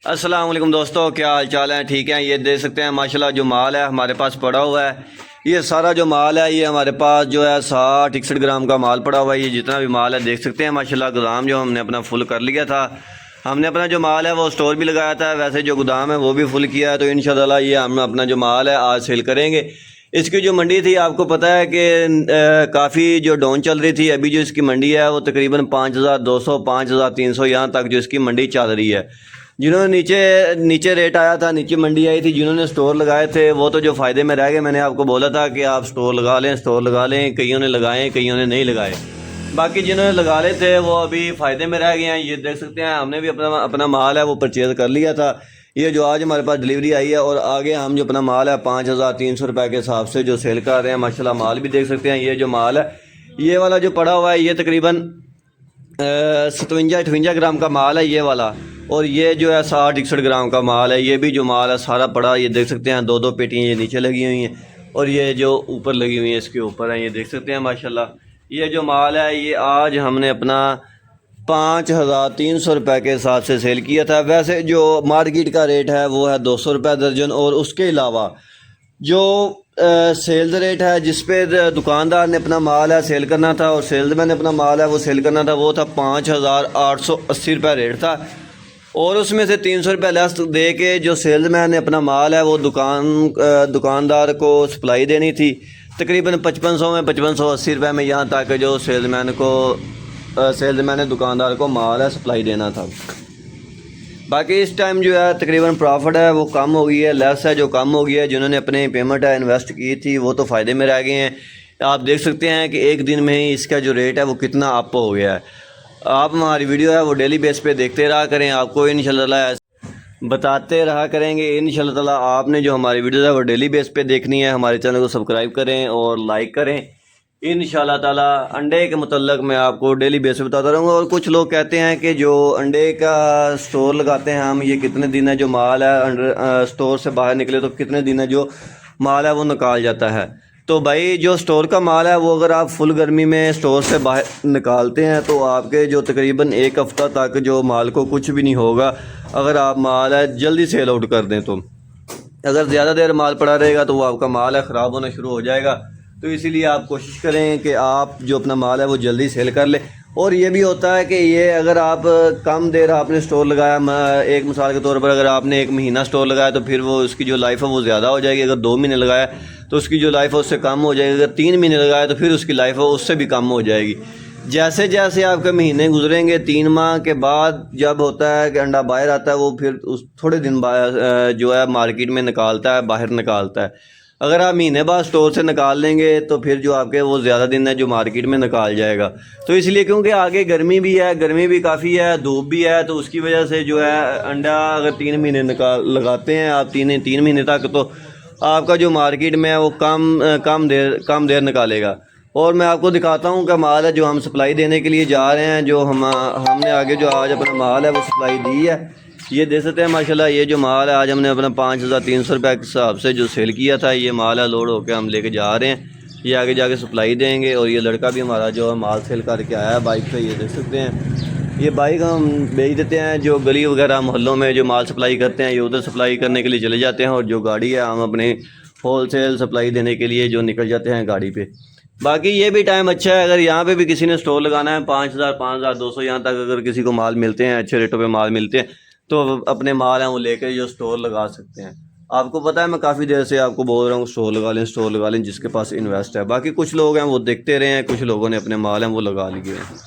السلام علیکم دوستو، کیا حال چال ہے؟ ٹھیک ہے؟ یہ دیکھ سکتے ہیں ماشاءاللہ جو مال ہے ہمارے پاس پڑا ہوا ہے، یہ سارا جو مال ہے یہ ہمارے پاس جو ہے 60-61 گرام کا مال پڑا ہوا ہے۔ یہ جتنا بھی مال ہے دیکھ سکتے ہیں ماشاءاللہ، گودام جو ہم نے اپنا فل کر لیا تھا۔ ہم نے اپنا جو مال ہے وہ سٹور بھی لگایا تھا، ویسے جو گودام ہے وہ بھی فل کیا ہے، تو انشاءاللہ یہ ہم اپنا جو مال ہے آج سیل کریں گے۔ اس کی جو منڈی تھی آپ کو پتہ ہے کہ کافی جو ڈاؤن چل رہی تھی، ابھی جو اس کی منڈی ہے وہ تقریباً 5200 5300 یہاں تک جو اس کی منڈی چل رہی ہے۔ جنہوں نے نیچے ریٹ آیا تھا، نیچے منڈی آئی تھی، جنہوں نے سٹور لگائے تھے وہ تو جو فائدے میں رہ گئے۔ میں نے آپ کو بولا تھا کہ آپ سٹور لگا لیں، کئیوں نے لگائے کئیوں نے نہیں لگائے، باقی جنہوں نے لگا لے تھے وہ ابھی فائدے میں رہ گئے ہیں۔ یہ دیکھ سکتے ہیں ہم نے بھی اپنا مال ہے وہ پرچیز کر لیا تھا، یہ جو آج ہمارے پاس ڈلیوری آئی ہے، اور آگے ہم جو اپنا مال ہے 5300 روپے کے حساب سے جو سیل کر رہے ہیں۔ ماشاءاللہ مال بھی دیکھ سکتے ہیں، یہ جو مال ہے یہ والا جو پڑا ہوا ہے یہ تقریباً 57-58 گرام کا مال ہے یہ والا، اور یہ جو ہے 60-61 گرام کا مال ہے۔ یہ بھی جو مال ہے سارا پڑا، یہ دیکھ سکتے ہیں دو پیٹیاں یہ نیچے لگی ہوئی ہیں، اور یہ جو اوپر لگی ہوئی ہیں اس کے اوپر ہیں، یہ دیکھ سکتے ہیں ماشاءاللہ۔ یہ جو مال ہے یہ آج ہم نے اپنا 5300 روپے کے حساب سے سیل کیا تھا۔ ویسے جو مارکیٹ کا ریٹ ہے وہ ہے 200 روپے درجن، اور اس کے علاوہ جو سیلز ریٹ ہے جس پہ دکاندار نے اپنا مال ہے سیل کرنا تھا اور سیلز مین نے اپنا مال ہے وہ سیل کرنا تھا، وہ تھا 5880 روپے ریٹ تھا، اور اس میں سے 300 روپے لیس دے کے جو سیلز مین نے اپنا مال ہے وہ دکاندار کو سپلائی دینی تھی۔ تقریباً 5580 روپے میں یہاں تک جو سیلز مین نے دکاندار کو مال ہے سپلائی دینا تھا۔ باقی اس ٹائم جو ہے تقریباً پرافٹ ہے وہ کم ہو گئی ہے، لیس ہے جو کم ہو گئی ہے۔ جنہوں نے اپنی پیمنٹ ہے انویسٹ کی تھی وہ تو فائدے میں رہ گئے ہیں۔ آپ دیکھ سکتے ہیں کہ ایک دن میں ہی اس کا جو ریٹ ہے وہ کتنا اپ ہو گیا ہے۔ آپ ہماری ویڈیو ہے وہ ڈیلی بیس پہ دیکھتے رہا کریں، آپ کو انشاءاللہ بتاتے رہا کریں گے انشاءاللہ تعالیٰ۔ آپ نے جو ہماری ویڈیو ہے وہ ڈیلی بیس پہ دیکھنی ہے، ہمارے چینل کو سبسکرائب کریں اور لائک کریں انشاءاللہ تعالیٰ۔ انڈے کے متعلق میں آپ کو ڈیلی بیس پہ بتاتا رہوں گا۔ اور کچھ لوگ کہتے ہیں کہ جو انڈے کا سٹور لگاتے ہیں ہم، یہ کتنے دن ہے جو مال ہے سٹور سے باہر نکلے تو کتنے دن ہے جو مال ہے وہ نکال جاتا ہے۔ تو بھائی جو سٹور کا مال ہے وہ اگر آپ فل گرمی میں سٹور سے باہر نکالتے ہیں تو آپ کے جو تقریباً ایک ہفتہ تک جو مال کو کچھ بھی نہیں ہوگا، اگر آپ مال ہے جلدی سیل آؤٹ کر دیں تو۔ اگر زیادہ دیر مال پڑا رہے گا تو وہ آپ کا مال ہے خراب ہونا شروع ہو جائے گا، تو اسی لیے آپ کوشش کریں کہ آپ جو اپنا مال ہے وہ جلدی سیل کر لیں۔ اور یہ بھی ہوتا ہے کہ یہ اگر آپ کم دیر آپ نے سٹور لگایا، ایک مثال کے طور پر اگر آپ نے 1 مہینہ سٹور لگایا تو پھر وہ اس کی جو لائف ہے وہ زیادہ ہو جائے گی۔ اگر 2 مہینے لگایا تو اس کی جو لائف ہے اس سے کم ہو جائے گی۔ اگر 3 مہینے لگایا تو پھر اس کی لائف ہے اس سے بھی کم ہو جائے گی۔ جیسے جیسے آپ کے مہینے گزریں گے، 3 ماہ کے بعد جب ہوتا ہے کہ انڈا باہر آتا ہے وہ پھر تھوڑے دن جو ہے مارکیٹ میں نکالتا ہے، باہر نکالتا ہے۔ اگر آپ مہینے بعد سٹور سے نکال لیں گے تو پھر جو آپ کے وہ زیادہ دن ہے جو مارکیٹ میں نکال جائے گا۔ تو اس لیے کیونکہ آگے گرمی بھی ہے، گرمی بھی کافی ہے، دھوپ بھی ہے، تو اس کی وجہ سے جو ہے انڈا اگر 3 مہینے لگاتے ہیں آپ 3 مہینے تک، تو آپ کا جو مارکیٹ میں ہے وہ کم دیر نکالے گا۔ اور میں آپ کو دکھاتا ہوں کہ مال ہے جو ہم سپلائی دینے کے لیے جا رہے ہیں، جو ہم نے آگے جو آج اپنا مال ہے وہ سپلائی دی ہے۔ یہ دیکھ سکتے ہیں ماشاءاللہ، یہ جو مال ہے آج ہم نے اپنا 5300 روپے کے حساب سے جو سیل کیا تھا، یہ مال ہے لوڈ ہو کے ہم لے کے جا رہے ہیں، یہ آگے جا کے سپلائی دیں گے۔ اور یہ لڑکا بھی ہمارا جو ہے مال سیل کر کے آیا ہے بائک پہ، یہ دیکھ سکتے ہیں یہ بائک ہم بیچ دیتے ہیں۔ جو گلی وغیرہ محلوں میں جو مال سپلائی کرتے ہیں یہ ادھر سپلائی کرنے کے لیے چلے جاتے ہیں، اور جو گاڑی ہے ہم اپنے ہول سیل سپلائی دینے کے لیے جو نکل جاتے ہیں گاڑی پہ۔ باقی یہ بھی ٹائم اچھا ہے، اگر یہاں پہ بھی کسی نے سٹور لگانا ہے 5000 5200 یہاں تک اگر کسی کو مال ملتے ہیں، اچھے ریٹوں پہ مال ملتے ہیں، تو اپنے مال ہیں وہ لے کے جو سٹور لگا سکتے ہیں۔ آپ کو پتہ ہے میں کافی دیر سے آپ کو بول رہا ہوں سٹور لگا لیں جس کے پاس انویسٹ ہے۔ باقی کچھ لوگ ہیں وہ دیکھتے رہے ہیں، کچھ لوگوں نے اپنے مال ہیں وہ لگا لیے ہیں۔